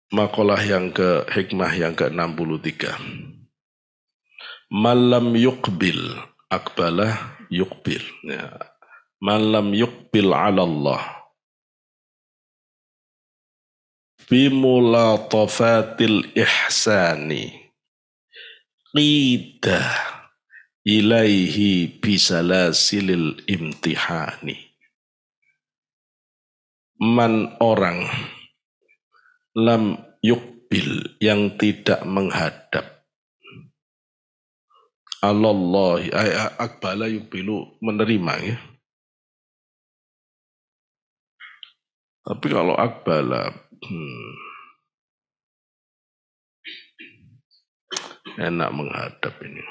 Makalah yang hikmah yang ke-63. Malam yukbil, akbalah yukbil. Ya. Malam yukbil ala Allah. Bimulatafatil ihsani. Qida ilaihi bisalasilil imtihani. Man orang lam yukbil yang tidak menghadap Allah akbala yukbilu menerima ya. Tapi kalau akbala enak menghadap ini.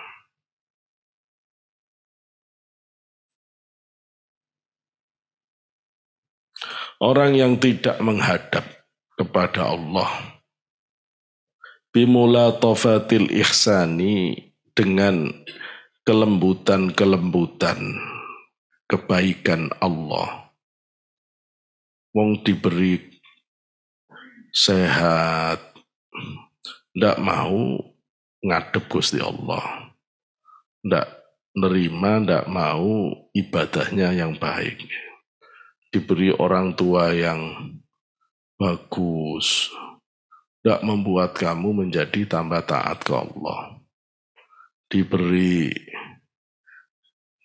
Orang yang tidak menghadap kepada Allah bimulatafatil ihsani dengan kelembutan-kelembutan kebaikan Allah. Wong diberi sehat, ndak mau ngadep Gusti Allah. Ndak nerima, ndak mau ibadahnya yang baik. Diberi orang tua yang bagus, ndak membuat kamu menjadi tambah taat ke Allah. Diberi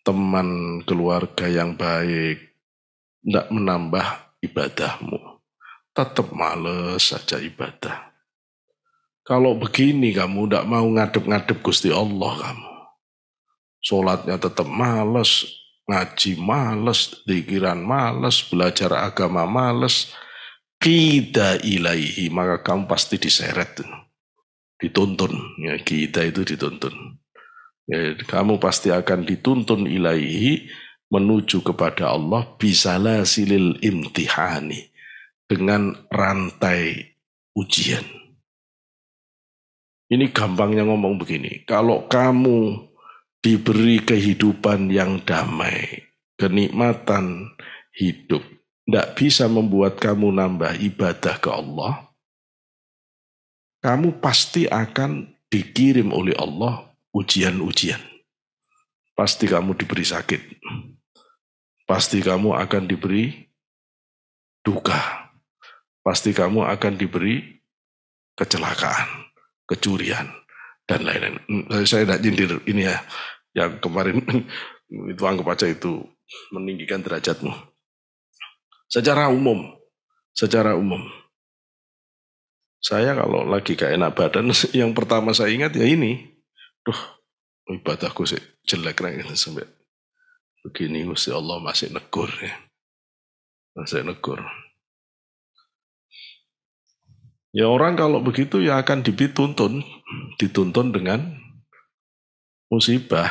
teman keluarga yang baik, tidak menambah ibadahmu. Tetap males saja ibadah. Kalau begini kamu tidak mau ngadep-ngadep Gusti Allah kamu. Sholatnya tetap males, ngaji males, dzikiran males, belajar agama males. Qida ilaihi, maka kamu pasti diseret. Dituntun. Ya, qida itu dituntun. Ya, kamu pasti akan dituntun ilaihi menuju kepada Allah bisalasilil imtihani dengan rantai ujian. Ini gampangnya ngomong begini, kalau kamu diberi kehidupan yang damai, kenikmatan hidup, tidak bisa membuat kamu nambah ibadah ke Allah, kamu pasti akan dikirim oleh Allah ujian-ujian. Pasti kamu diberi sakit. Pasti kamu akan diberi duka. Pasti kamu akan diberi kecelakaan, kecurian, dan lain-lain. Saya tidak nyindir ini ya, yang kemarin itu anggap aja itu meninggikan derajatmu. Secara umum, saya kalau lagi gak enak badan, yang pertama saya ingat ya ini. Ibadahku sih jelek sampai begini, Gusti Allah masih negur ya. Masih negur. Ya orang kalau begitu ya akan dituntun dengan musibah.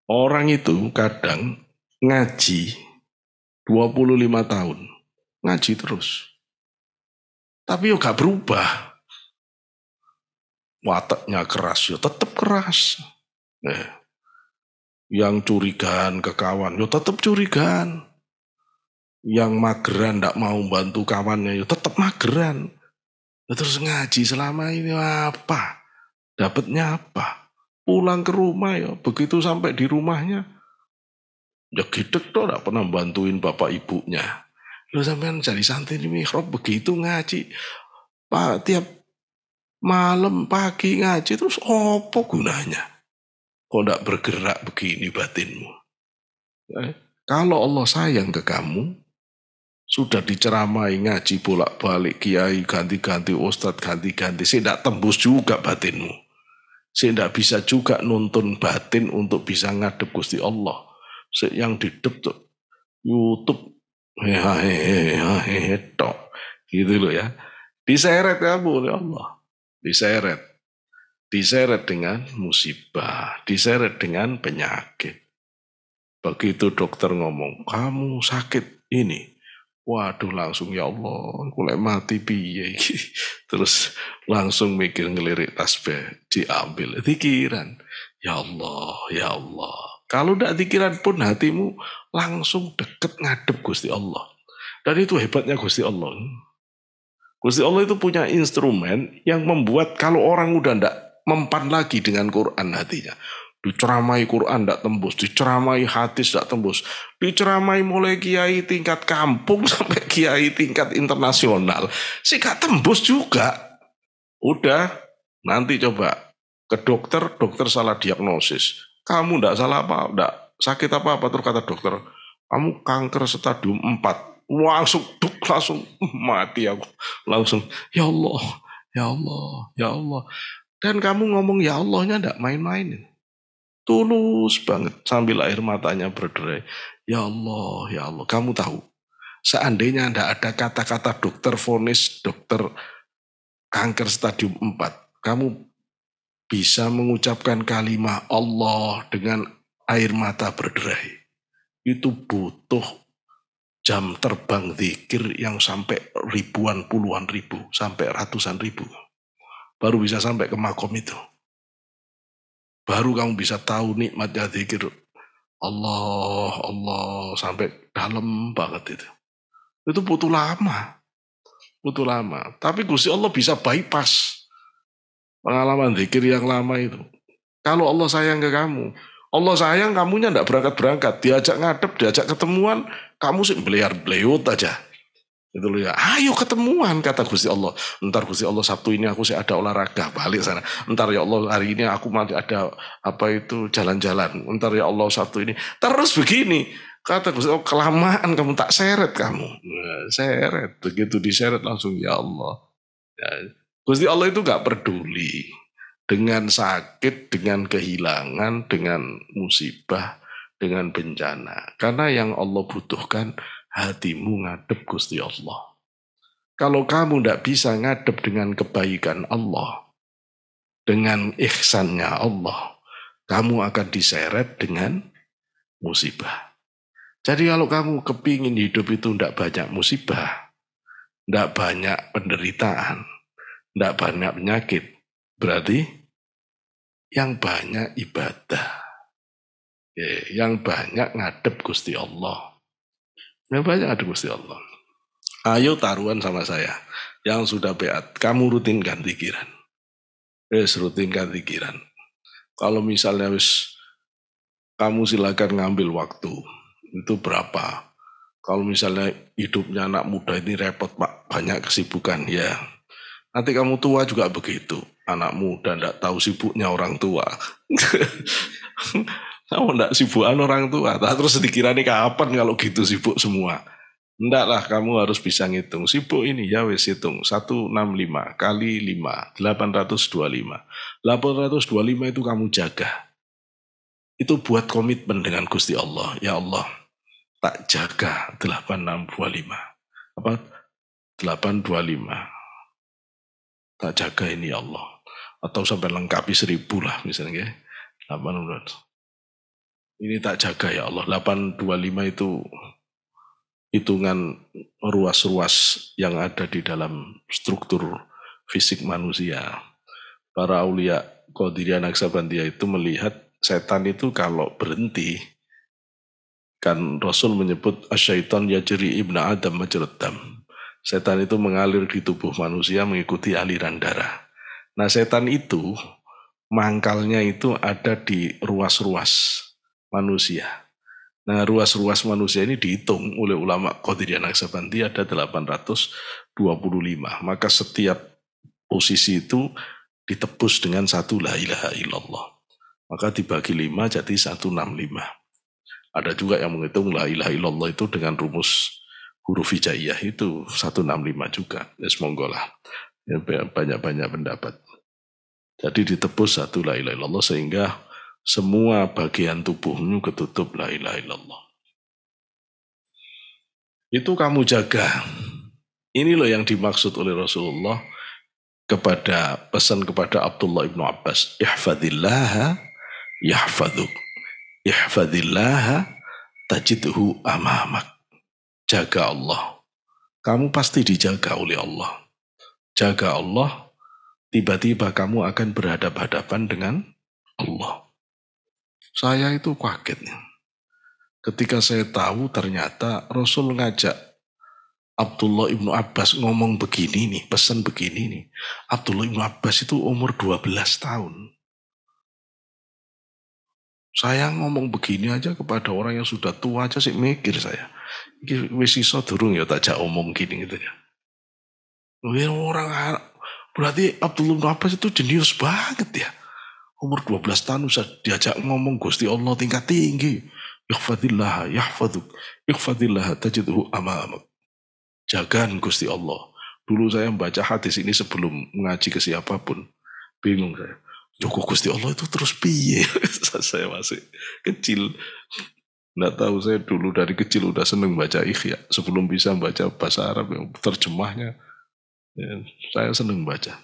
Orang itu kadang ngaji 25 tahun. Ngaji terus. Tapi ya gak berubah. Wataknya keras, ya tetap keras. Yang curigaan ke kawan, ya tetap curigaan. Yang mageran tidak mau bantu kawannya, ya tetap mageran. Ya terus ngaji selama ini apa? Dapatnya apa? Pulang ke rumah ya, begitu sampai di rumahnya, ya gidek tuh tidak pernah bantuin bapak ibunya. Lu sampean jadi santri di mihrab begitu ngaji, Pak, tiap malam pagi ngaji terus apa gunanya? Kok tidak bergerak begini batinmu? Kalau Allah sayang ke kamu, sudah diceramai ngaji bolak-balik, kiai ganti-ganti, ustadz ganti-ganti, saya tidak tembus juga batinmu. Saya tidak bisa juga nuntun batin untuk bisa ngadep Gusti Allah. Yang didep tuh YouTube, tok, gitu loh ya. Diseret kamu oleh Allah. Diseret dengan musibah, diseret dengan penyakit. Begitu dokter ngomong, kamu sakit ini. Waduh langsung ya Allah, aku lek mati piye. Terus langsung mikir ngelirik tasbih, diambil pikiran. Ya Allah, ya Allah. Kalau tidak pikiran pun hatimu langsung deket ngadep Gusti Allah. Dan itu hebatnya Gusti Allah. Gusti Allah itu punya instrumen yang membuat kalau orang udah ndak mempan lagi dengan Quran hatinya. Diceramai Quran ndak tembus, diceramai hadis ndak tembus, diceramai mulai kiai tingkat kampung sampai kiai tingkat internasional. Sih gak tembus juga. Udah, nanti coba ke dokter, dokter salah diagnosis. Kamu ndak salah apa, ndak sakit apa-apa, terus kata dokter, kamu kanker stadium 4. Langsung mati aku. Langsung, ya Allah, ya Allah, ya Allah. Dan kamu ngomong ya Allahnya ndak main-main. Tulus banget sambil air matanya berderai. Ya Allah, ya Allah. Kamu tahu, seandainya ndak ada kata-kata dokter vonis, dokter kanker stadium 4, kamu bisa mengucapkan kalimat Allah dengan air mata berderai. Itu butuh jam terbang zikir yang sampai ribuan, puluhan ribu, sampai ratusan ribu. Baru bisa sampai ke makom itu. Baru kamu bisa tahu nikmatnya zikir. Allah, Allah, sampai dalam banget itu. Itu butuh lama. Butuh lama. Tapi Gusti Allah bisa bypass pengalaman zikir yang lama itu. Kalau Allah sayang ke kamu, Allah sayang kamunya ndak berangkat-berangkat, diajak ngadep, diajak ketemuan, kamu sih beleot aja. Itu loh ya, ayo ketemuan kata Gusti Allah. Ntar Gusti Allah Sabtu ini aku sih ada olahraga, balik sana. Ntar ya Allah hari ini aku masih ada apa itu jalan-jalan. Ntar ya Allah Sabtu ini. Terus begini, kata Gusti Allah, kelamaan kamu tak seret kamu. Nah, seret, begitu diseret langsung ya Allah. Ya, Gusti Allah itu gak peduli dengan sakit, dengan kehilangan, dengan musibah, dengan bencana. Karena yang Allah butuhkan hatimu ngadep Gusti Allah. Kalau kamu tidak bisa ngadep dengan kebaikan Allah, dengan ihsannya Allah, kamu akan diseret dengan musibah. Jadi kalau kamu kepingin hidup itu tidak banyak musibah, tidak banyak penderitaan, tidak banyak penyakit, berarti yang banyak ibadah, yang banyak ngadep Gusti Allah, yang banyak ngadep Gusti Allah. Ayo taruhan sama saya, yang sudah beat, kamu rutinkan pikiran, rutinkan pikiran. Kalau misalnya kamu silakan ngambil waktu, itu berapa? Kalau misalnya hidupnya anak muda ini repot Pak, banyak kesibukan ya. Nanti kamu tua juga begitu. Anak muda tidak tahu sibuknya orang tua. Kamu tidak sibukan orang tua. Terus dikira nih kapan kalau gitu sibuk semua. Enggak lah, kamu harus bisa ngitung. Sibuk ini ya wes hitung. 165 kali 5, 825. 825 itu kamu jaga. Itu buat komitmen dengan Gusti Allah. Ya Allah, tak jaga 825. Apa? 825. Tak jaga ini ya Allah. Atau sampai lengkapi 1000 lah misalnya. 800. Ini tak jaga ya Allah. 825 itu hitungan ruas-ruas yang ada di dalam struktur fisik manusia. Para aulia Qadiriyah Naksabandia itu melihat setan itu kalau berhenti, kan Rasul menyebut asyaiton yajri ibna Adam majraddam. Setan itu mengalir di tubuh manusia mengikuti aliran darah. Nah setan itu mangkalnya itu ada di ruas-ruas manusia. Nah ruas-ruas manusia ini dihitung oleh ulama Qadiriyah Naksabandia ada 825. Maka setiap posisi itu ditebus dengan satu la ilaha illallah. Maka dibagi 5 jadi 165. Ada juga yang menghitung la ilaha illallah itu dengan rumus huruf hijaiyah itu 165 juga. Ya monggo lah. Ya, banyak-banyak pendapat. Jadi ditebus satu la ilaha illallah sehingga semua bagian tubuhmu ketutup la ilaha illallah. Itu kamu jaga. Ini loh yang dimaksud oleh Rasulullah kepada pesan kepada Abdullah ibnu Abbas. Ihfadillaha yahfaduk. Ihfadillaha tajidhu amamak. Jaga Allah. Kamu pasti dijaga oleh Allah. Jaga Allah, tiba-tiba kamu akan berhadapan-hadapan dengan Allah. Saya itu kaget. Ketika saya tahu ternyata Rasul ngajak Abdullah ibnu Abbas ngomong begini nih, pesan begini nih. Abdullah ibnu Abbas itu umur 12 tahun. Saya ngomong begini aja kepada orang yang sudah tua aja sih mikir saya. Wis iso durung ya tak jak omong gini gitu ya. Orang berarti Abdullah bin Abbas itu jenius banget ya. Umur 12 tahun bisa diajak ngomong Gusti Allah tingkat tinggi. Ihfadillah yahfaduk. Ihfadillah tajidhu amamak. Jagaan Gusti Allah. Dulu saya membaca hadis ini sebelum mengaji ke siapapun. Bingung saya. Joko Gusti Allah itu terus piye? Saya masih kecil. Nggak tahu, saya dulu dari kecil udah seneng baca Ikhya. Sebelum bisa baca bahasa Arab yang terjemahnya. Ya, saya seneng baca.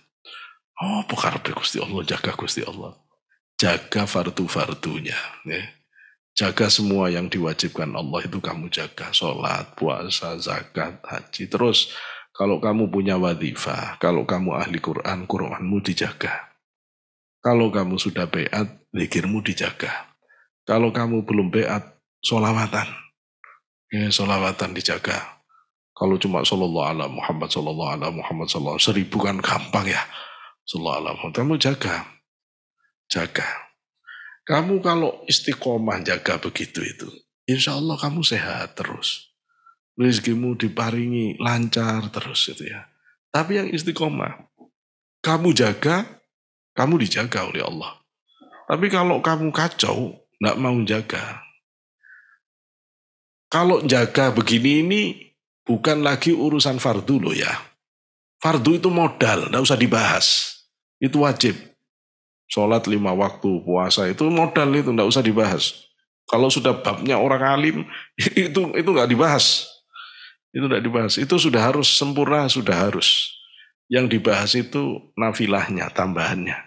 Oh, perkara Gusti Allah, jaga Gusti Allah. Jaga fardu-fardunya. Ya. Jaga semua yang diwajibkan Allah itu kamu jaga. Sholat, puasa, zakat, haji. Terus kalau kamu punya wadifah, kalau kamu ahli Quran, Quranmu dijaga. Kalau kamu sudah beat, zikirmu dijaga. Kalau kamu belum beat, sholawatan. Ya, sholawatan dijaga. Kalau cuma sallallahu ala Muhammad, sallallahu ala Muhammad, sallallahu 1000 kan gampang ya. Sallallahu ala Muhammad, kamu jaga. Jaga. Kamu kalau istiqomah jaga begitu itu, insya Allah kamu sehat terus. Rezekimu diparingi lancar terus gitu ya. Tapi yang istiqomah, kamu jaga, kamu dijaga oleh Allah. Tapi kalau kamu kacau, nggak mau jaga. Kalau jaga begini ini bukan lagi urusan fardu loh ya. Fardu itu modal, nggak usah dibahas. Itu wajib. Sholat 5 waktu, puasa itu modal, itu nggak usah dibahas. Kalau sudah babnya orang alim, itu nggak dibahas. Itu nggak dibahas. Itu sudah harus sempurna, sudah harus. Yang dibahas itu nafilahnya, tambahannya.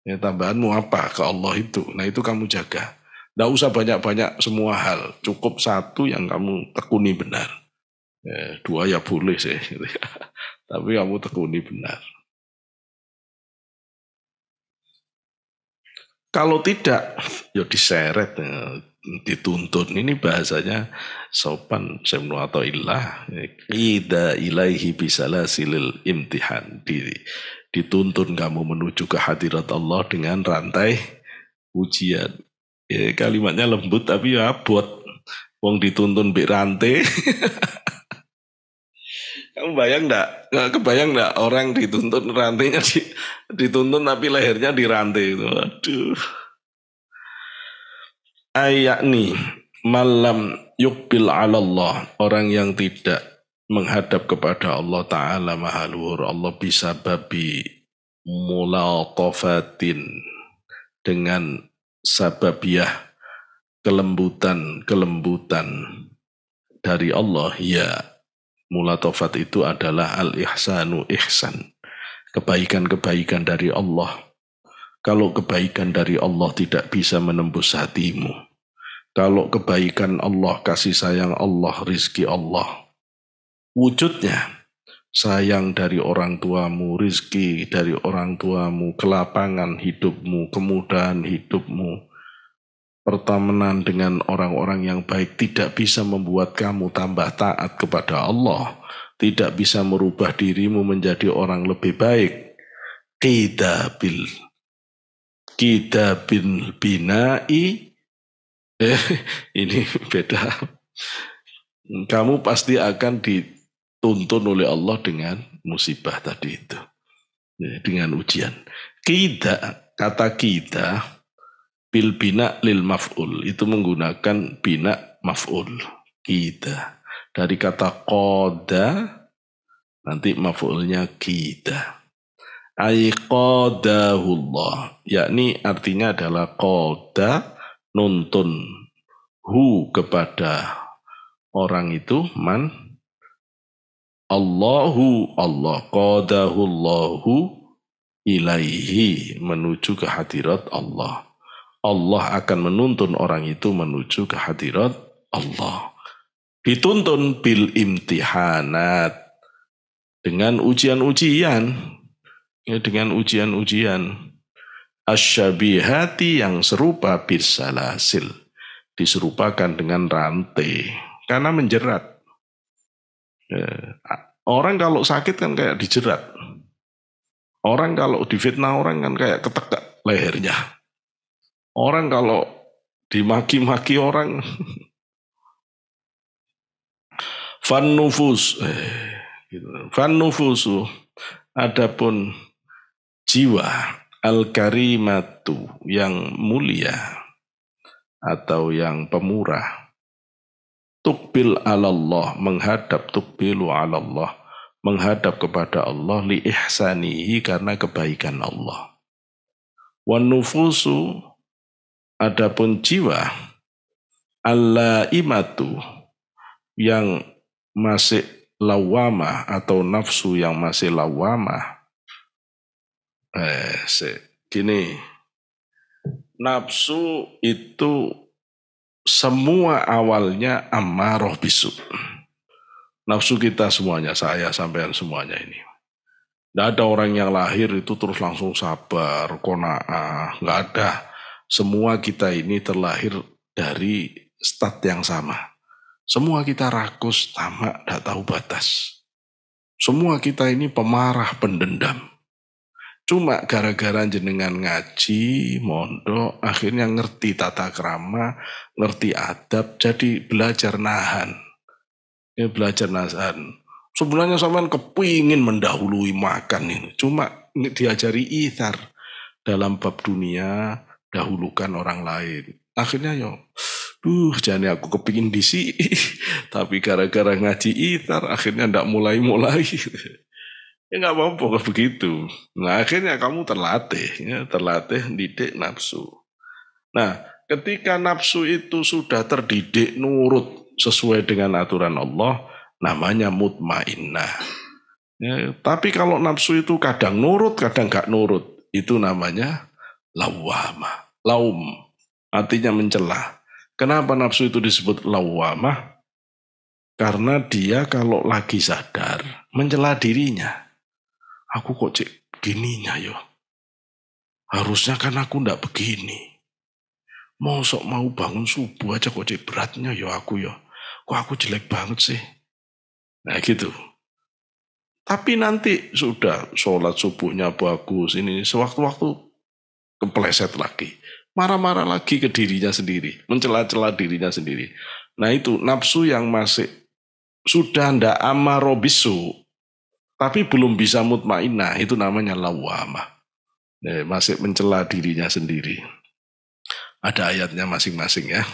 Ya, tambahanmu apa ke Allah itu? Nah itu kamu jaga. Nggak usah banyak-banyak semua hal. Cukup satu yang kamu tekuni benar. Ya, 2 ya boleh sih. Tapi kamu tekuni benar. Kalau tidak, ya diseret, dituntun. Ini bahasanya sopan semnu atau ilah. Ida ilaihi bisalasilil imtihan. Dituntun kamu menuju ke hadirat Allah dengan rantai ujian. Ya, kalimatnya lembut tapi ya abot. Wong dituntun mbek rantai. Kamu bayang enggak? Nggak kebayang enggak orang dituntun rantainya dituntun tapi lehernya dirantai itu. Aduh. Ayakni malam yukbil ala Allah, orang yang tidak menghadap kepada Allah Ta'ala Maha Luhur, Allah bisa babi mulatafatin, dengan sababiah kelembutan dari Allah. Ya, mulatafat itu adalah al-ihsanu, ihsan, kebaikan-kebaikan dari Allah. Kalau kebaikan dari Allah tidak bisa menembus hatimu, kalau kebaikan Allah, kasih sayang Allah, rizki Allah, wujudnya sayang dari orang tuamu, rizki dari orang tuamu, kelapangan hidupmu, kemudahan hidupmu, pertemanan dengan orang-orang yang baik tidak bisa membuat kamu tambah taat kepada Allah, tidak bisa merubah dirimu menjadi orang lebih baik. Kita bin binai, ini beda. Kamu pasti akan dituntun oleh Allah dengan musibah tadi itu, dengan ujian. Kata kita bil bina lil maf'ul itu menggunakan bina maf'ul. Kita dari kata qada nanti maf'ulnya kita. Aiqadahullah, yakni artinya adalah qada, nuntun hu kepada orang itu, man Allahu, Allah, qadahullahu ilaihi, menuju ke hadirat Allah. Allah akan menuntun orang itu menuju ke hadirat Allah. Dituntun bil imtihanat, dengan ujian-ujian. Ya, dengan ujian-ujian asyabihati, yang serupa bisalasil, diserupakan dengan rantai karena menjerat. Ya. Orang kalau sakit kan kayak dijerat. Orang kalau difitnah orang kan kayak ketekak lehernya. Orang kalau dimaki-maki orang fan nufus gitu. Fan nufusu adapun jiwa al-karimatu yang mulia atau yang pemurah tukbil alallah menghadap tukbilu alallah menghadap kepada Allah li ihsanihi karena kebaikan Allah. Wan nufusu adapun jiwa al-laimatu yang masih lawamah atau nafsu yang masih lawamah. Gini, nafsu itu semua awalnya ammaroh bisu. Nafsu kita semuanya, saya sampean semuanya ini. Tidak ada orang yang lahir itu terus langsung sabar, qanaah, nggak ada. Semua kita ini terlahir dari stat yang sama. Semua kita rakus, tamak, tidak tahu batas. Semua kita ini pemarah, pendendam. Cuma gara-gara jenengan ngaji, mondok, akhirnya ngerti tata krama, ngerti adab, jadi belajar nahan. Ya belajar nahan. Sebenarnya sampean kepingin mendahului makan ini. Cuma diajari ithar dalam bab dunia, dahulukan orang lain. Akhirnya jangan aku kepingin disi, tapi gara-gara ngaji ithar, akhirnya ndak mulai-mulai. Ya nggak apa-apa begitu. Nah akhirnya kamu terlatih, ya, terlatih didik nafsu. Nah ketika nafsu itu sudah terdidik nurut sesuai dengan aturan Allah, namanya mutmainnah. Ya, tapi kalau nafsu itu kadang nurut, kadang gak nurut, itu namanya lawamah. Laum, artinya mencela. Kenapa nafsu itu disebut lawamah? Karena dia kalau lagi sadar, mencela dirinya. Aku kok cek begininya yo. Harusnya kan aku ndak begini. Mosok mau bangun subuh aja kok cek beratnya yo aku yo. Kok aku jelek banget sih. Nah gitu. Tapi nanti sudah sholat subuhnya bagus. Ini sewaktu-waktu kepleset lagi. Marah-marah lagi ke dirinya sendiri. Mencela-cela dirinya sendiri. Nah itu nafsu yang masih sudah ndak amaro bisu. Tapi belum bisa mutmainnah, itu namanya lawamah. Masih mencela dirinya sendiri. Ada ayatnya masing-masing ya.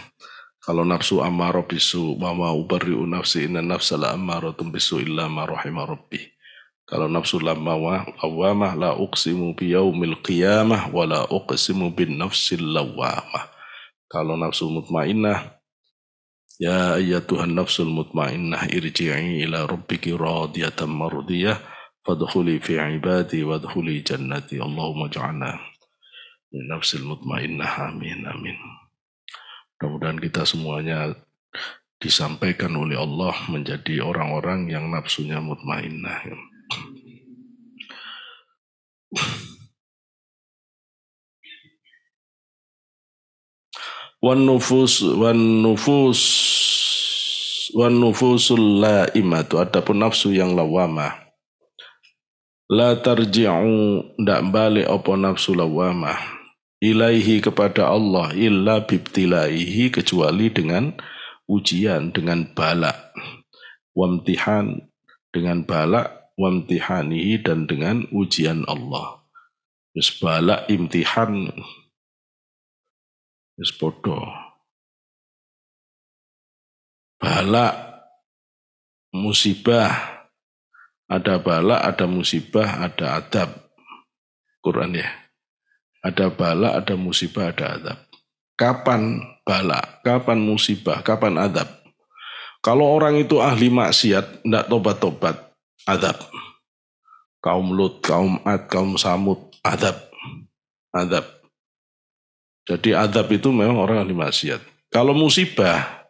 Kalau nafsu ammarah bisu, mama ubarri'u nafsi inna nafsa la ammaratun bisu illa ma rahima rabbi. Kalau nafsu lawamah la uqsimu biyaumil qiyamah wa la uqsimu bin nafsil lawamah. Kalau nafsu mutmainnah, ya ayyatuhan nafsul mutmainnah irji'i ila rabbiki radiyatan mardiyah fadkhuli fi ibadi wadkhuli jannati. Allahumma ja'alna min nafsil mutmainnah. Amin amin. Mudah-mudahan kita semuanya disampaikan oleh Allah menjadi orang-orang yang nafsunya mutmainnah. Wan nufusul laimatu adapun nafsu yang lawamah la tarji'u ndak balik apa nafsu lawamah ilaihi kepada Allah illa bibtilaihi kecuali dengan ujian, dengan bala wamtihan, dengan bala wamtihanihi dan dengan ujian Allah. Terus bala imtihan wis podo. Bala musibah, ada bala, ada musibah, ada adab. Quran ya. Ada bala, ada musibah, ada adab. Kapan bala, kapan musibah, kapan adab? Kalau orang itu ahli maksiat, tidak tobat-tobat, adab. Kaum Lut, kaum Ad, kaum Samud, adab. Adab. Jadi adab itu memang orang ahli maksiat. Kalau musibah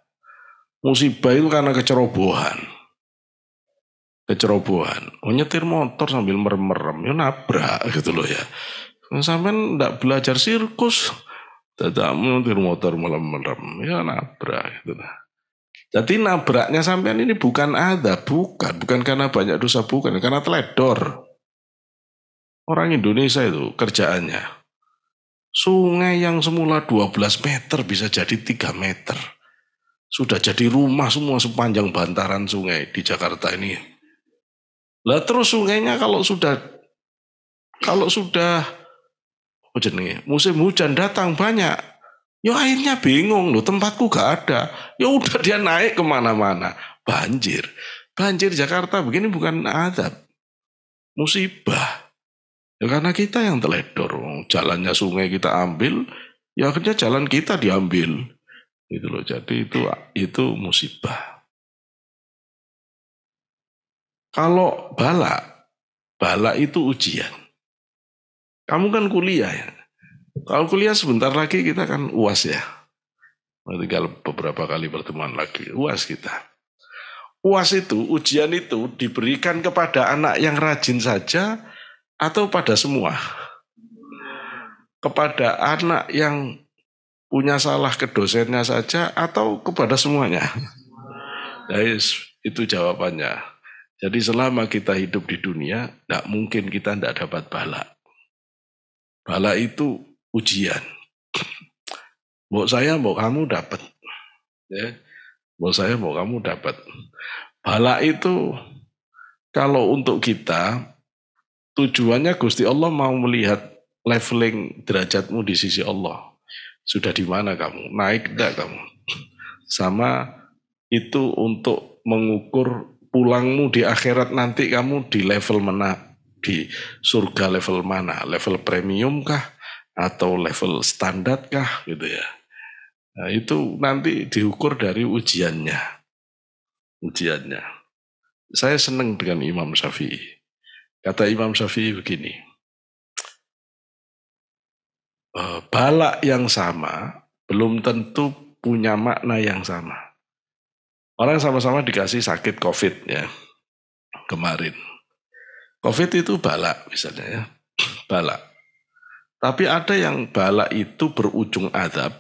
itu karena kecerobohan. Nyetir motor sambil merem-merem, ya nabrak gitu loh ya. Sampai ndak belajar sirkus, tidak nyetir motor merem-merem, ya nabrak gitu lah. Jadi nabraknya sampean ini bukan azab, bukan karena banyak dosa, bukan karena teledor. Orang Indonesia itu kerjaannya sungai yang semula 12 meter bisa jadi 3 meter. Sudah jadi rumah semua sepanjang bantaran sungai di Jakarta ini. Lah terus sungainya kalau sudah musim hujan datang banyak, ya airnya bingung loh, tempatku gak ada. Ya udah dia naik kemana-mana, banjir. Banjir Jakarta begini bukan azab, musibah. Ya karena kita yang teledor, jalannya sungai kita ambil, ya akhirnya jalan kita diambil. Gitu loh. Jadi itu musibah. Kalau bala itu ujian. Kamu kan kuliah ya. Kalau kuliah sebentar lagi kita kan UAS ya. Tinggal beberapa kali pertemuan lagi, UAS kita. UAS itu, ujian itu diberikan kepada anak yang rajin saja atau pada semua? Kepada anak yang punya salah ke dosennya saja atau kepada semuanya? Guys, itu jawabannya. Jadi selama kita hidup di dunia, tidak mungkin kita tidak dapat bala. Bala itu ujian. Mau saya, mau kamu dapat. Ya. Mau saya, mau kamu dapat. Bala itu kalau untuk kita, tujuannya Gusti Allah mau melihat leveling derajatmu di sisi Allah. Sudah di mana kamu? Naik enggak kamu? Sama itu untuk mengukur pulangmu di akhirat nanti kamu di level mana? Di surga level mana? Level premium kah? Atau level standar kah? Gitu ya. Nah, itu nanti diukur dari ujiannya. Saya senang dengan Imam Syafi'i. Kata Imam Syafi'i begini, bala yang sama belum tentu punya makna yang sama. Orang sama-sama dikasih sakit COVID ya kemarin. COVID itu bala misalnya ya, bala. Tapi ada yang bala itu berujung azab,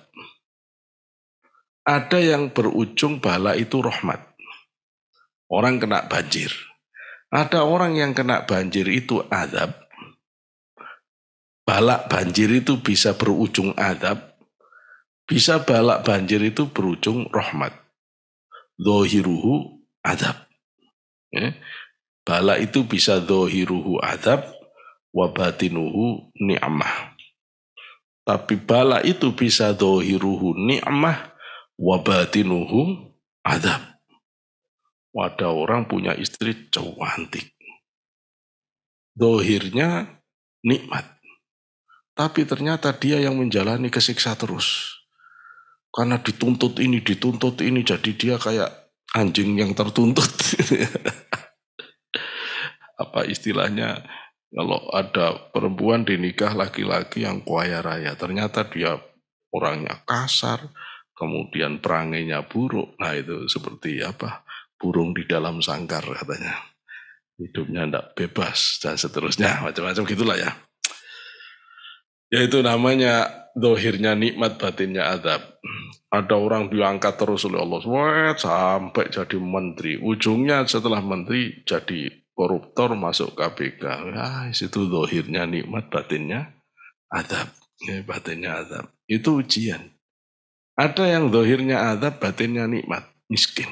ada yang berujung bala itu rahmat. Orang kena banjir. Ada orang yang kena banjir itu azab. Bala banjir itu bisa berujung azab. Bisa bala banjir itu berujung rahmat. Dhohiruhu azab. Ya. Bala itu bisa dhohiruhu azab. Wabatinuhu ni'mah. Tapi bala itu bisa dhohiruhu ni'mah. Wabatinuhu azab. Ada orang punya istri cantik. Dohirnya nikmat. Tapi ternyata dia yang menjalani kesiksa terus. Karena dituntut ini, jadi dia kayak anjing yang tertuntut. Apa istilahnya, kalau ada perempuan dinikah laki-laki yang kaya raya, ternyata dia orangnya kasar, kemudian perangainya buruk. Nah itu seperti apa? Burung di dalam sangkar katanya. Hidupnya tidak bebas dan seterusnya. Macam-macam gitulah ya. Ya itu namanya dohirnya nikmat, batinnya azab. Ada orang diangkat terus oleh Allah sampai jadi menteri. Ujungnya setelah menteri jadi koruptor masuk KPK. Ya, itu dohirnya nikmat, batinnya azab. Ya, batinnya azab. Itu ujian. Ada yang dohirnya azab, batinnya nikmat, miskin.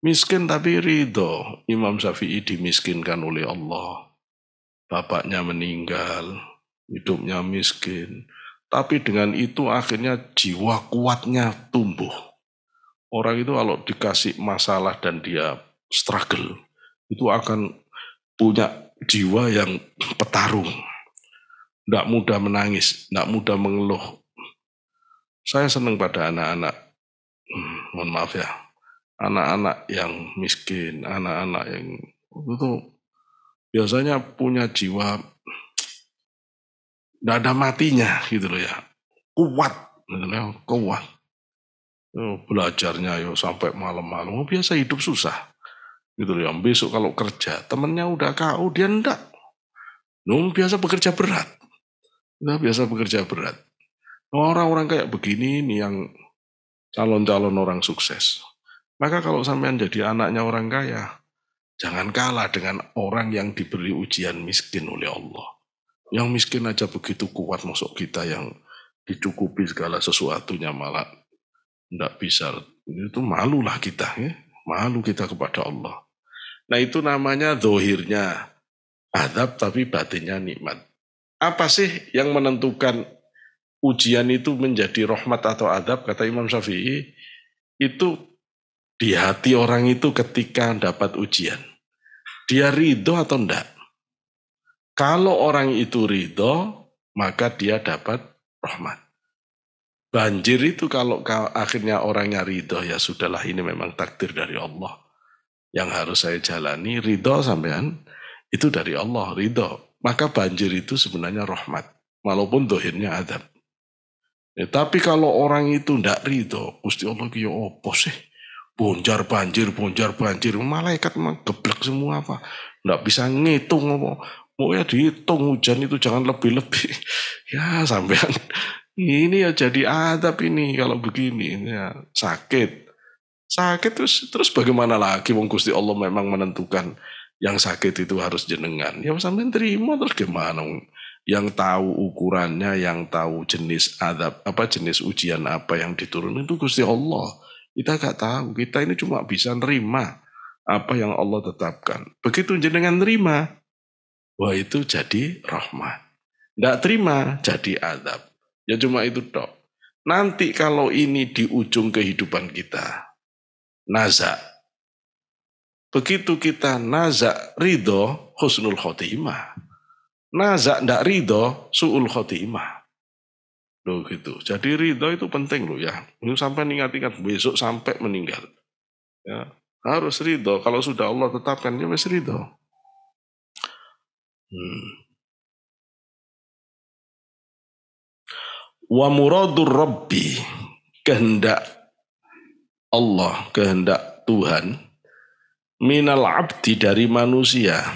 Miskin tapi ridho. Imam Syafi'i dimiskinkan oleh Allah. Bapaknya meninggal, hidupnya miskin. Tapi dengan itu akhirnya jiwa kuatnya tumbuh. Orang itu kalau dikasih masalah dan dia struggle, itu akan punya jiwa yang petarung. Tidak mudah menangis, tidak mudah mengeluh. Saya senang pada anak-anak, mohon maaf ya, anak-anak yang miskin, anak-anak yang itu biasanya punya jiwa tidak ada matinya gitu loh ya, kuat, gitu loh, kuat. Belajarnya yo sampai malam-malam, biasa hidup susah, gitu loh ya. Besok kalau kerja, temennya udah KO, dia enggak. Biasa bekerja berat, Orang-orang kayak begini nih yang calon-calon orang sukses. Maka kalau sampean jadi anaknya orang kaya, jangan kalah dengan orang yang diberi ujian miskin oleh Allah. Yang miskin aja begitu kuat, masuk kita yang dicukupi segala sesuatunya malah tidak bisa. Itu malulah kita, ya. Malu kita kepada Allah. Nah itu namanya dohirnya azab tapi batinnya nikmat. Apa sih yang menentukan ujian itu menjadi rahmat atau azab? Kata Imam Syafi'i, itu di hati orang itu ketika dapat ujian. Dia ridho atau enggak? Kalau orang itu ridho, maka dia dapat rahmat. Banjir itu kalau akhirnya orangnya ridho, ya sudahlah ini memang takdir dari Allah. Yang harus saya jalani, ridho sampean, itu dari Allah, ridho. Maka banjir itu sebenarnya rahmat. Walaupun dohirnya adab. Ya, tapi kalau orang itu tidak ridho, Gusti Allah kaya apa sih? Bonjar banjir, malaikat mah geblek semua apa? Nggak bisa ngitung apa. Mau ya dihitung hujan itu jangan lebih-lebih. Ya sampean ini ya jadi adab ini kalau begini ya sakit. Sakit terus bagaimana lagi wong Gusti Allah memang menentukan yang sakit itu harus jenengan. Ya sampean terima terus gimana? Yang tahu ukurannya, yang tahu jenis adab apa jenis ujian apa yang diturunkan itu Gusti Allah. Kita gak tahu, kita ini cuma bisa nerima apa yang Allah tetapkan. Begitu jenengan nerima, wah itu jadi rahmat. Nggak terima, jadi adab. Ya cuma itu dok. Nanti kalau ini di ujung kehidupan kita, nazak. Begitu kita nazak ridho, husnul khotimah. Nazak ndak ridho, su'ul khotimah. Loh gitu. Jadi ridho itu penting loh ya. Ini sampai ingat-ingat besok sampai meninggal. Ya, harus ridho. Kalau sudah Allah tetapkan, ya wis ridho. Wa muradur Rabbi, kehendak Allah, kehendak Tuhan, minal abdi dari manusia.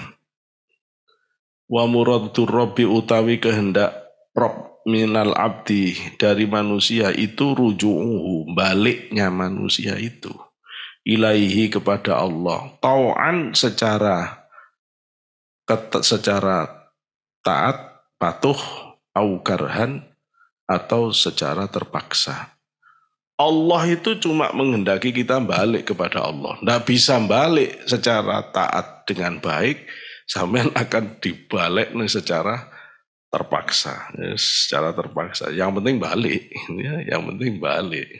Wa muradur Rabbi utawi kehendak Rob minal abdi dari manusia itu ruju'uhu, baliknya manusia itu ilaihi kepada Allah tau'an secara taat patuh au karhan atau secara terpaksa. Allah itu cuma menghendaki kita balik kepada Allah. Nggak bisa balik secara taat dengan baik, sampean akan dibalik secara terpaksa, ya, secara terpaksa. Yang penting balik, ya, yang penting balik.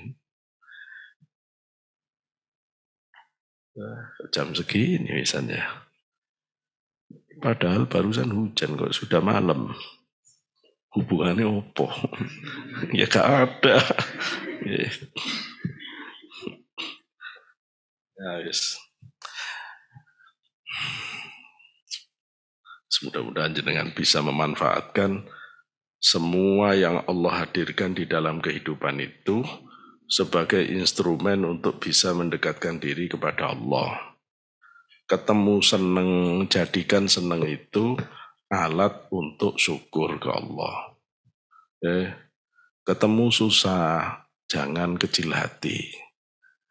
Nah, jam segini misalnya. Padahal barusan hujan kok sudah malam. Hubungannya opo? Ya gak ada. Ya, yes. Mudah-mudahan jenengan bisa memanfaatkan semua yang Allah hadirkan di dalam kehidupan itu sebagai instrumen untuk bisa mendekatkan diri kepada Allah. Ketemu seneng, jadikan seneng itu alat untuk syukur ke Allah. Ketemu susah, jangan kecil hati.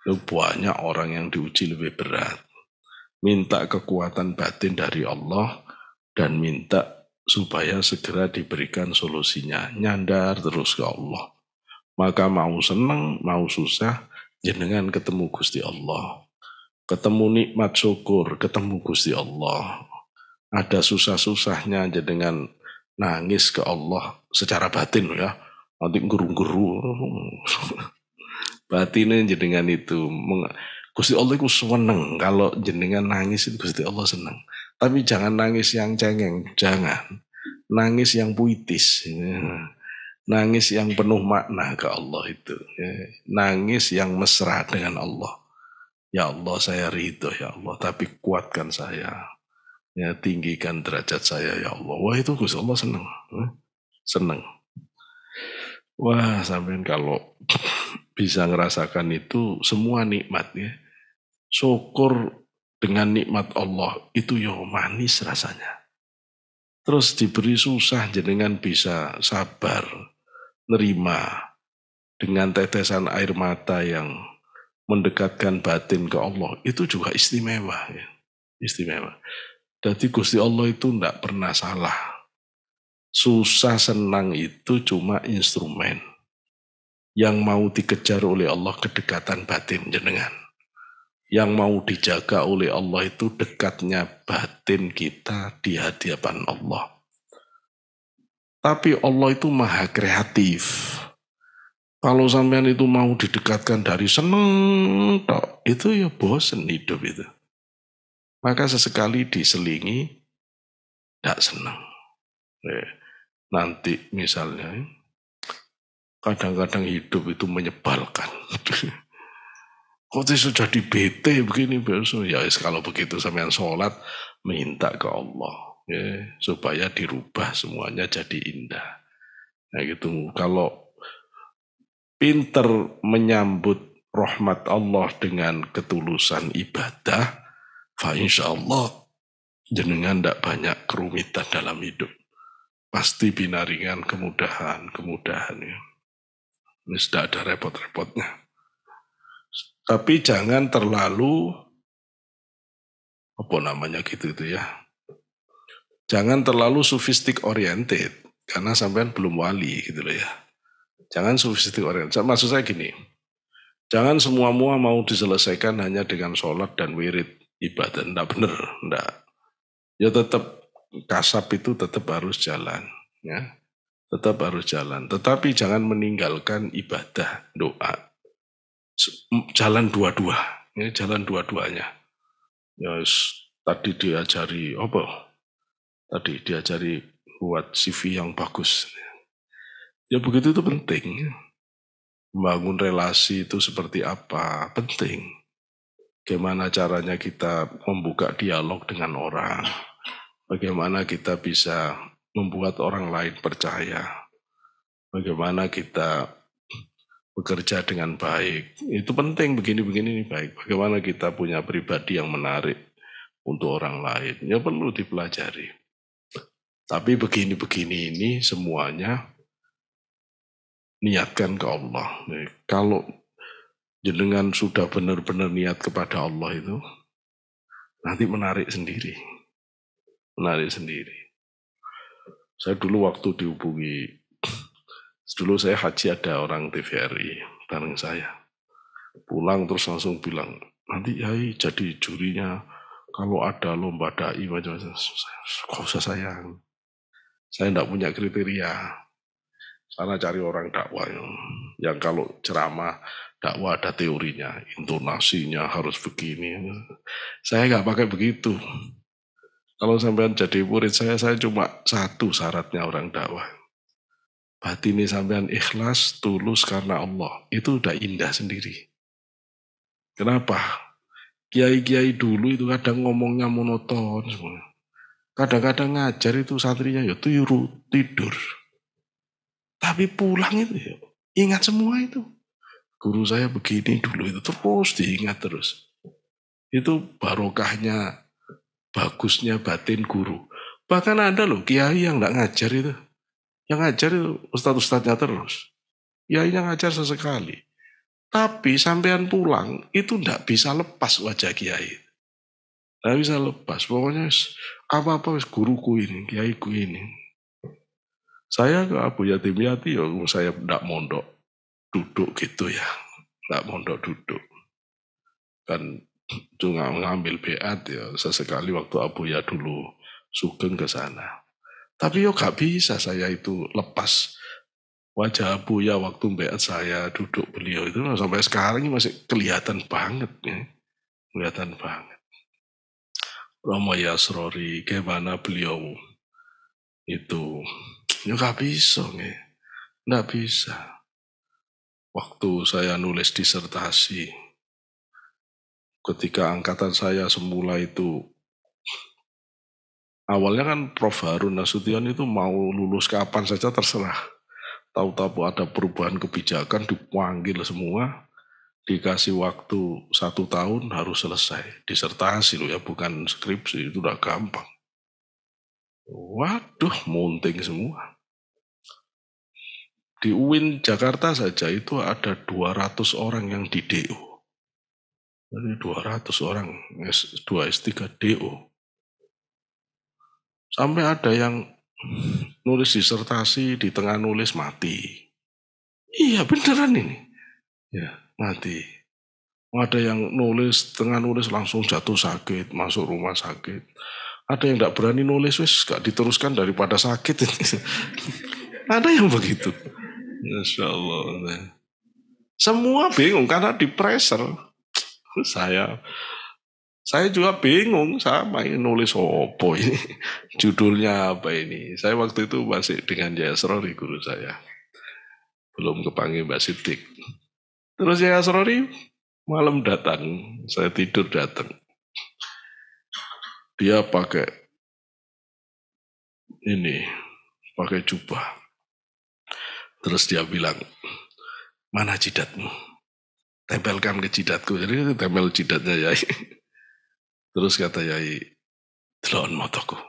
Banyak orang yang diuji lebih berat. Minta kekuatan batin dari Allah dan minta supaya segera diberikan solusinya. Nyandar terus ke Allah. Maka mau senang, mau susah, jenengan ketemu Gusti Allah. Ketemu nikmat syukur, ketemu Gusti Allah. Ada susah-susahnya jenengan nangis ke Allah secara batin ya. Nanti geru-geru. Batinnya jenengan itu. Gusti Allah itu seneng. Kalau jenengan nangis itu Gusti Allah seneng. Tapi jangan nangis yang cengeng, jangan. Nangis yang puitis. Nangis yang penuh makna ke Allah itu. Nangis yang mesra dengan Allah. Ya Allah saya ridho ya Allah, tapi kuatkan saya. Ya, tinggikan derajat saya ya Allah. Wah itu Gusti Allah seneng. Seneng. Wah sampean kalau bisa ngerasakan itu semua nikmat ya. Syukur dengan nikmat Allah itu ya manis rasanya. Terus diberi susah jenengan bisa sabar, nerima dengan tetesan air mata yang mendekatkan batin ke Allah itu juga istimewa. Ya. Istimewa. Jadi Gusti Allah itu tidak pernah salah. Susah senang itu cuma instrumen. Yang mau dikejar oleh Allah kedekatan batin jenengan. Yang mau dijaga oleh Allah itu dekatnya batin kita di hadapan Allah. Tapi Allah itu maha kreatif. Kalau sampean itu mau didekatkan dari seneng tok, itu ya bosen hidup itu. Maka sesekali diselingi tidak senang. Nanti misalnya kadang-kadang hidup itu menyebalkan. Kok sudah di bete begini besok? Ya kalau begitu sampean sholat minta ke Allah ya, supaya dirubah semuanya jadi indah. Nah gitu. Kalau pinter menyambut rahmat Allah dengan ketulusan ibadah, fa insya Allah jenengan tidak banyak kerumitan dalam hidup. Pasti binaringan kemudahan ya. Ini sudah ada repot-repotnya. Tapi jangan terlalu apa namanya gitu ya. Jangan terlalu sophistic oriented karena sampean belum wali gitu loh ya. Jangan sophistic oriented. Maksud saya gini. Jangan semua mau diselesaikan hanya dengan sholat dan wirid ibadah. Tidak benar, tidak. Ya tetap kasab itu tetap harus jalan, ya. Tetap harus jalan. Tetapi jangan meninggalkan ibadah, doa. Jalan dua-dua, ya, jalan dua-duanya. Ya, tadi diajari apa? Tadi diajari buat CV yang bagus. Ya begitu itu penting. Membangun relasi itu seperti apa? Penting. Bagaimana caranya kita membuka dialog dengan orang. Bagaimana kita bisa membuat orang lain percaya. Bagaimana kita bekerja dengan baik. Itu penting begini-begini baik. Bagaimana kita punya pribadi yang menarik untuk orang lain. Ya perlu dipelajari. Tapi begini-begini ini semuanya niatkan ke Allah. Kalau jenengan sudah benar-benar niat kepada Allah itu, nanti menarik sendiri. Menarik sendiri. Saya dulu waktu dihubungi, dulu saya haji ada orang TVRI bareng saya. Pulang terus langsung bilang, nanti Yai jadi jurinya kalau ada lomba dai macam-macam. Kok usah sayang. Saya tidak punya kriteria. Sana cari orang dakwah yang kalau ceramah dakwah ada teorinya, intonasinya harus begini. Saya nggak pakai begitu. Kalau sampean jadi murid saya cuma satu syaratnya orang dakwah. Batin sampean ikhlas, tulus karena Allah. Itu udah indah sendiri. Kenapa? Kiai-kiai dulu itu kadang ngomongnya monoton semua. Kadang-kadang ngajar itu santrinya ya tidur. Tapi pulang itu ya, ingat semua itu. Guru saya begini dulu itu terus diingat terus. Itu barokahnya, bagusnya batin guru. Bahkan ada loh kiai yang nggak ngajar itu. Yang ngajar itu ustadz-ustadznya terus. Kiainya ngajar sesekali. Tapi sampean pulang itu nggak bisa lepas wajah kiai. Nggak bisa lepas. Pokoknya apa-apa guruku ini, kiaiku ini. Saya ke Abu Yatim Yati, ya saya tidak mondok duduk gitu ya. Tidak mondok duduk. Kan juga mengambil beat ya sesekali waktu Abu Ya dulu sugeng ke sana. Tapi yo gak bisa saya itu lepas wajah Abu Ya waktu beat saya duduk beliau itu sampai sekarang ini masih kelihatan banget ya. Kelihatan banget. Romo Yasrori, gimana beliau itu. Ya gak bisa nih. Gak bisa. Waktu saya nulis disertasi, ketika angkatan saya semula itu, awalnya kan Prof. Harun Nasution itu mau lulus kapan saja terserah. Tahu-tahu ada perubahan kebijakan, dipanggil semua, dikasih waktu 1 tahun harus selesai. Disertasi loh ya, bukan skripsi, itu udah gampang. Waduh, munting semua. Di UIN Jakarta saja itu ada 200 orang yang di DO. Dari 200 orang S2, S3, DO. Sampai ada yang nulis disertasi di tengah nulis mati. Iya beneran ini. Ya, mati. Ada yang nulis, tengah nulis langsung jatuh sakit, masuk rumah sakit. Ada yang tidak berani nulis, wis gak diteruskan daripada sakit. Ada yang begitu. Masya Allah. Semua bingung karena di pressure. Saya juga bingung sama ini nulis opo ini. Judulnya apa ini. Saya waktu itu masih dengan Yasrori guru saya. Belum kepanggil Mbak Sidik. Terus Yasrori malam datang. Saya tidur datang. Dia pakai ini. Pakai jubah. Terus dia bilang, mana jidatmu? Tempelkan ke jidatku. Jadi tempel jidatnya Yai. Terus kata Yai, delon mataku.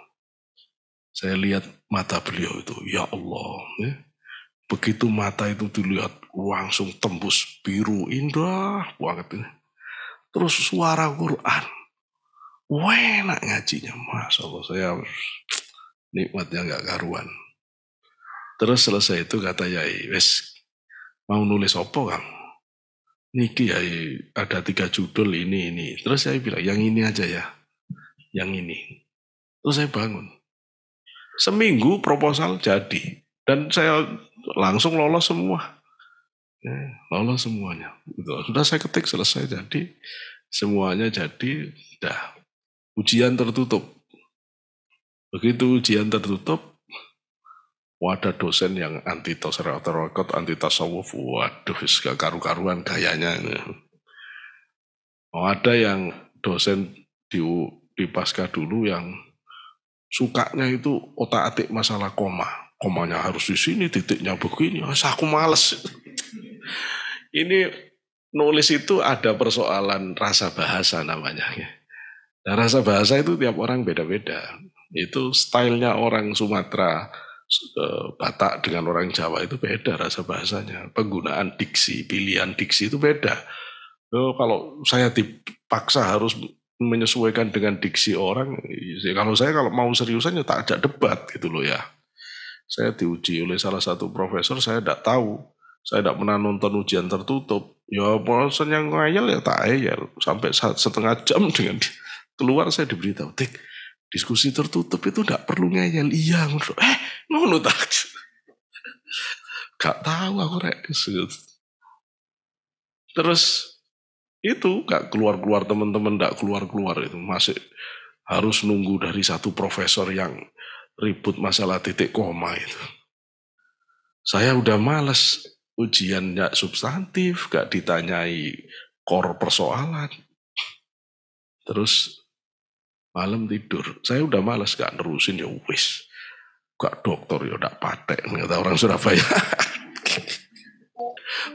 Saya lihat mata beliau itu, ya Allah. Ya. Begitu mata itu dilihat, langsung tembus biru, indah banget. Terus suara Quran. Enak ngajinya, Masya Allah. Saya nikmatnya gak karuan. Terus selesai itu kata Yai, wes mau nulis apa kamu? Niki Yai, ada 3 judul ini. Terus saya bilang, yang ini aja ya. Yang ini. Terus saya bangun. Seminggu proposal jadi. Dan saya langsung lolos semua. Lolos semuanya. Sudah saya ketik selesai jadi. Semuanya jadi. Dah. Ujian tertutup. Begitu ujian tertutup. Ada dosen yang anti tarekat, anti tasawuf. Waduh, gak karu-karuan gayanya. Ada yang dosen di pasca dulu yang sukanya itu otak-atik masalah koma. Komanya harus di sini, titiknya begini. Aku males. Ini nulis itu ada persoalan rasa bahasa namanya. Nah, rasa bahasa itu tiap orang beda-beda. Itu stylenya orang Sumatera, Batak dengan orang Jawa itu beda rasa bahasanya. Penggunaan diksi, pilihan diksi itu beda. Kalau saya dipaksa harus menyesuaikan dengan diksi orang, kalau mau seriusan ya tak ajak debat gitu loh ya. Saya diuji oleh salah satu profesor, saya tidak tahu. Saya tidak pernah nonton ujian tertutup. Ya bosan yang ngayal ya tak ayal. Sampai setengah jam dengan keluar saya diberitahu, Tik, diskusi tertutup itu tidak perlu ngayal. Iya, ngono tak. Gak tahu aku rek. Terus itu gak keluar-keluar teman-teman, gak keluar-keluar itu masih harus nunggu dari satu profesor yang ribut masalah titik koma itu. Saya udah males ujian gak substantif, gak ditanyai core persoalan. Terus malam tidur, saya udah males gak nerusin ya wis. Gak dokter ya gak patek, kata orang Surabaya.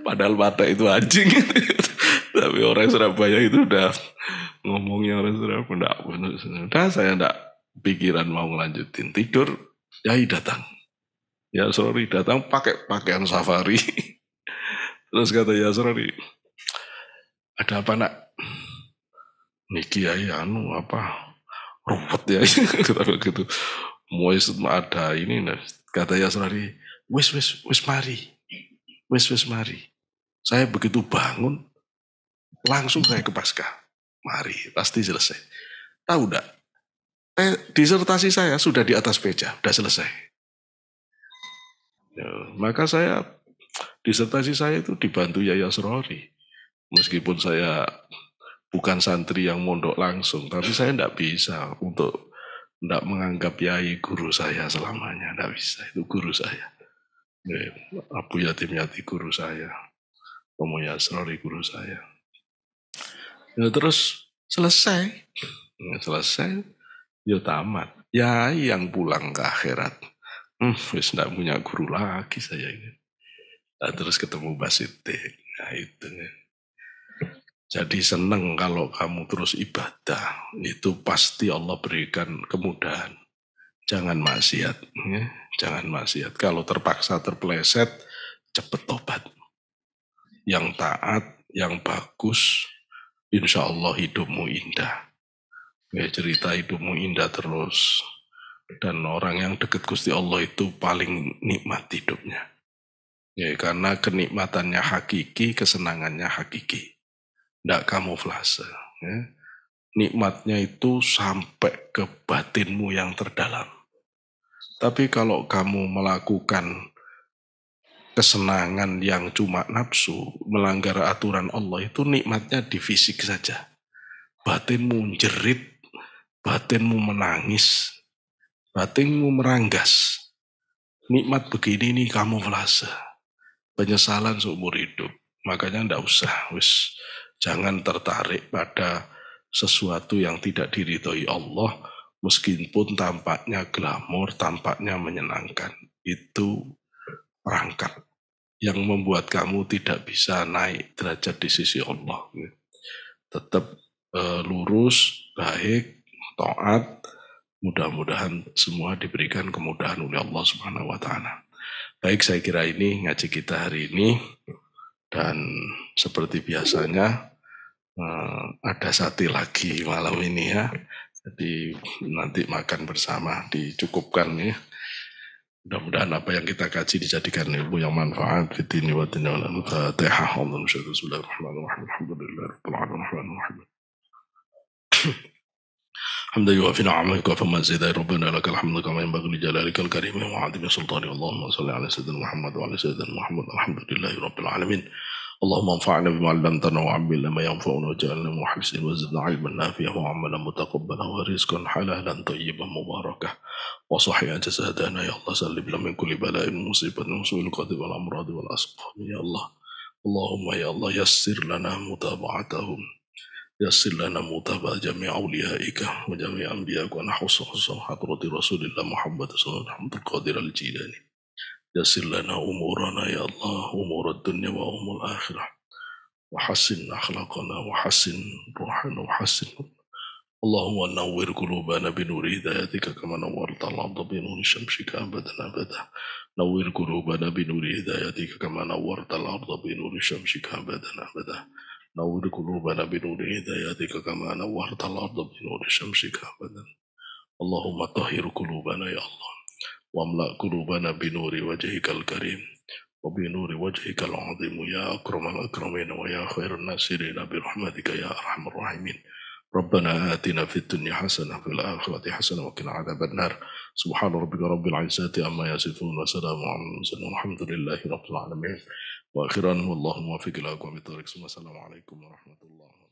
Padahal patek itu anjing. Tapi orang Surabaya itu udah ngomongnya orang Surabaya. Udah saya gak pikiran mau ngelanjutin. Tidur, Yai datang. Ya sorry datang pakai pakaian safari. Terus kata ya sorry, ada apa nak? Niki ya apa? Ruwet ya. Kata gitu. Mau ada ini nah. Kata ya sorry, wis mari. Wis mari. Saya begitu bangun langsung saya ke pasca. Mari, pasti selesai. Tahu enggak? Disertasi saya sudah di atas meja, sudah selesai. Ya, maka disertasi saya itu dibantu Yaya Surori. Meskipun saya bukan santri yang mondok langsung, tapi saya tidak bisa untuk tidak menganggap Yai guru saya selamanya. Tidak bisa, itu guru saya. Abu Yatim Yati guru saya. Romo Yasrori guru saya. Ya, terus selesai. Ya tamat. Ya yang pulang ke akhirat. Wis tidak punya guru lagi saya ini. Nah, terus ketemu Basidik. Nah itu. Jadi seneng kalau kamu terus ibadah. Itu pasti Allah berikan kemudahan. Jangan maksiat. Ya. Jangan maksiat. Kalau terpaksa terpeleset, cepet tobat. Yang taat, yang bagus, insya Allah hidupmu indah. Ya, cerita hidupmu indah terus. Dan orang yang dekat Gusti Allah itu paling nikmat hidupnya. Ya, karena kenikmatannya hakiki, kesenangannya hakiki. Tidak kamuflase. Ya. Nikmatnya itu sampai ke batinmu yang terdalam. Tapi kalau kamu melakukan kesenangan yang cuma nafsu, melanggar aturan Allah, itu nikmatnya di fisik saja. Batinmu jerit, batinmu menangis, batinmu meranggas. Nikmat begini nih kamuflase. Penyesalan seumur hidup. Makanya ndak usah, jangan tertarik pada sesuatu yang tidak diridhoi Allah, meskipun tampaknya glamor, tampaknya menyenangkan. Itu perangkap yang membuat kamu tidak bisa naik derajat di sisi Allah. Tetap lurus, baik, taat, mudah-mudahan semua diberikan kemudahan oleh Allah Subhanahu wa taala. Baik, saya kira ini ngaji kita hari ini, dan seperti biasanya ada sate lagi malam ini ya. Jadi nanti makan bersama dicukupkan ya. Mudah-mudahan apa yang kita kaji dijadikan ilmu yang manfaat fitini wa dunya wal akhirah. Fatihah. Bismillahirrahmanirrahim. Alhamdulillahirabbil alamin. حمدا يوافي نعمك وفي مزيد ربنا لك الحمد كما ينبغي لجلالك الكريم وعظيم سلطانك اللهم صل على سيدنا محمد وعلى سيدنا محمد الحمد لله رب العالمين اللهم انفعنا بما علمتنا وعلمنا ما ينفعنا وجعلنا محسنين وزدنا علما نافعا وعملا متقبلا ورزقا حلالا طيبا مباركا وصحيا جسدنا يا الله سلم من كل بلاء مصيبة وسوء القدر والامراض والاسقام يا الله اللهم يا الله يسر لنا متابعتهم يسر لنا متابعة جميع أوليائك وجميع أنبيائك ونحوص حضرة رسول الله محمد صلى الله عليه وسلم القادر الجيلاني يسر لنا أمورنا يا الله أمور الدنيا وأمور الآخرة وحسن أخلاقنا وحسن روحنا وحسن اللهم نور قلوبنا بنور هدايتك كما نورت الأرض بنور شمسك أبدا أبدا نور قلوبنا بنور هدايتك كما نورت الأرض بنور شمسك أبدا أبدا نور قلوبنا بنور هدايتك كما نورت الأرض بنور شمسك أبدا اللهم طهر قلوبنا يا الله واملأ قلوبنا بنور وجهك الكريم وبنور وجهك العظيم يا أكرم الأكرمين ويا خير الناصرين برحمتك يا أرحم الراحمين ربنا آتنا في الدنيا حسنة في الآخرة حسنة وقنا عذاب النار سبحان ربك رب العزة عما يصفون وسلام على المرسلين والحمد لله رب العالمين وآخرا والله موفق إلى أقوم الطريق السلام عليكم ورحمة الله